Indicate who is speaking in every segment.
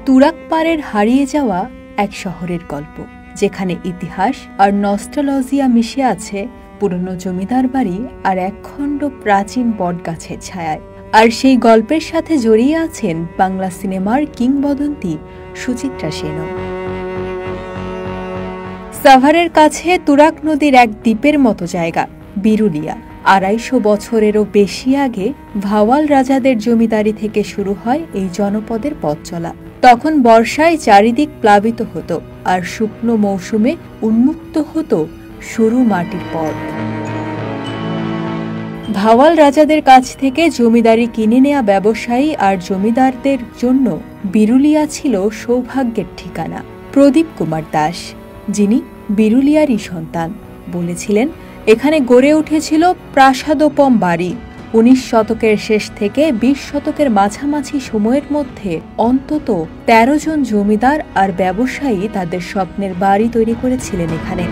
Speaker 1: তুরাগ পাড়ের হারিয়ে যাওয়া এক শহরের গল্প, যেখানে ইতিহাস আর নস্টালজিয়া মিশে আছে পুরনো জমিদার বাড়ি আর একখণ্ড প্রাচীন বটগাছের ছায়ায়। আর সেই গল্পের সাথে জড়িয়ে আছেন বাংলা সিনেমার কিংবদন্তি সুচিত্রা সেনও। সাভারের কাছে তুরাগ নদীর এক দ্বীপের মতো জায়গা বিরুলিয়া। ২৫০ বছরেরও বেশি আগে ভাওয়াল রাজাদের জমিদারি থেকে শুরু হয় এই জনপদের পথ চলা। তখন বর্ষায় চারিদিক প্লাবিত হতো আর শুকনো মৌসুমে উন্মুক্ত হতো সরু মাটির পথ। ভাওয়াল রাজাদের কাছ থেকে জমিদারি কিনে নেয়া ব্যবসায়ী আর জমিদারদের জন্য বিরুলিয়া ছিল সৌভাগ্যের ঠিকানা। প্রদীপ কুমার দাস, যিনি বিরুলিয়ারই সন্তান, বলেছিলেন এখানে গড়ে উঠেছিল প্রাসাদোপম বাড়ি। ১৯ শতকের শেষ থেকে ২০ শতকের মাঝামাঝি সময়ের মধ্যে অন্তত ১৩ জন জমিদার আর ব্যবসায়ী তাদের স্বপ্নের বাড়ি তৈরি করেছিলেন এখানে।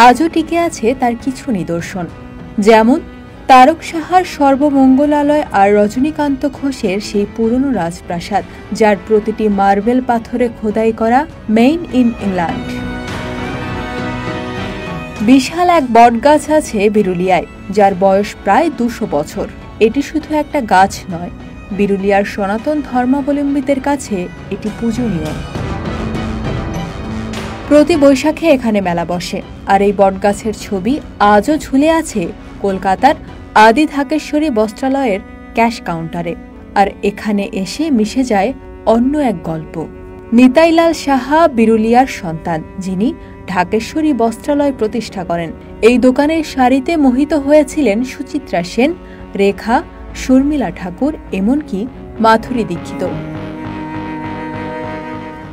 Speaker 1: আজও টিকে আছে তার কিছু নিদর্শন, যেমন তারক সাহার সর্বমঙ্গলালয় আর রজনীকান্ত ঘোষের সেই পুরনো রাজপ্রাসাদ, যার প্রতিটি মার্বেল পাথরে খোদাই করা মেইন ইন ইংল্যান্ড। বিশাল এক বটগাছ আছে বিরুলিয়ায়, যার বয়স প্রায় ২০০ বছর। এটি শুধু একটা গাছ নয়, বিরুলিয়ার সনাতন ধর্মাবলম্বীদের কাছে এটি পূজনীয়। প্রতি বৈশাখে এখানে মেলা বসে, আর এই বটগাছের ছবি আজও ঝুলে আছে কলকাতার আদি ঢাকেশ্বরী বস্ত্রালয়ের ক্যাশ কাউন্টারে। আর এখানে এসে মিশে যায় অন্য এক গল্প। নিতাইলাল সাহা বিরুলিয়ার সন্তান, যিনি ঢাকেশ্বরী বস্ত্রালয় প্রতিষ্ঠা করেন। এই দোকানের শাড়িতে মোহিত হয়েছিলেন সুচিত্রা সেন, রেখা, শর্মিলা ঠাকুর, এমনকি মাধুরী দীক্ষিত।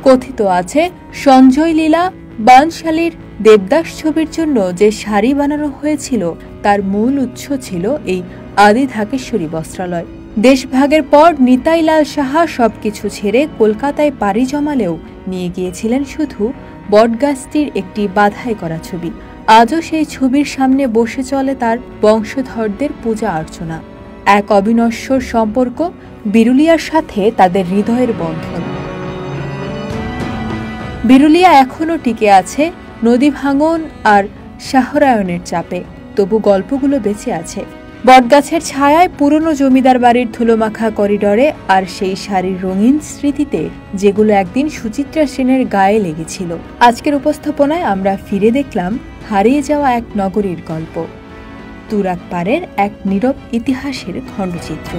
Speaker 1: কথিত আছে সঞ্জয় লীলা বানশালীর দেবদাস ছবির জন্য যে শাড়ি বানানো হয়েছিল তার মূল উৎস ছিল এই আদি ঢাকেশ্বরী বস্ত্রালয়। দেশভাগের পর নিতাইলাল সাহা সবকিছু ছেড়ে কলকাতায় পাড়ি জমালেও নিয়ে গিয়েছিলেন শুধু বটগাছটির একটি বাধাই করা ছবি। আজও সেই ছবির সামনে বসে চলে তার বংশধরদের পূজা অর্চনা। এক অবিনশ্বর সম্পর্ক, বিরুলিয়ার সাথে তাদের হৃদয়ের বন্ধন। বিরুলিয়া এখনও টিকে আছে নদী ভাঙন আর শাহরায়নের চাপে, তবু গল্পগুলো বেঁচে আছে বটগাছের ছায়ায়, পুরনো জমিদার বাড়ির ধুলোমাখা করিডরে আর সেই শাড়ির রঙিন স্মৃতিতে, যেগুলো একদিন সুচিত্রা সেনের গায়ে লেগেছিল। আজকের উপস্থাপনায় আমরা ফিরে দেখলাম হারিয়ে যাওয়া এক নগরীর গল্প, তুরাগ পাড়ের এক নীরব ইতিহাসের খণ্ডচিত্র।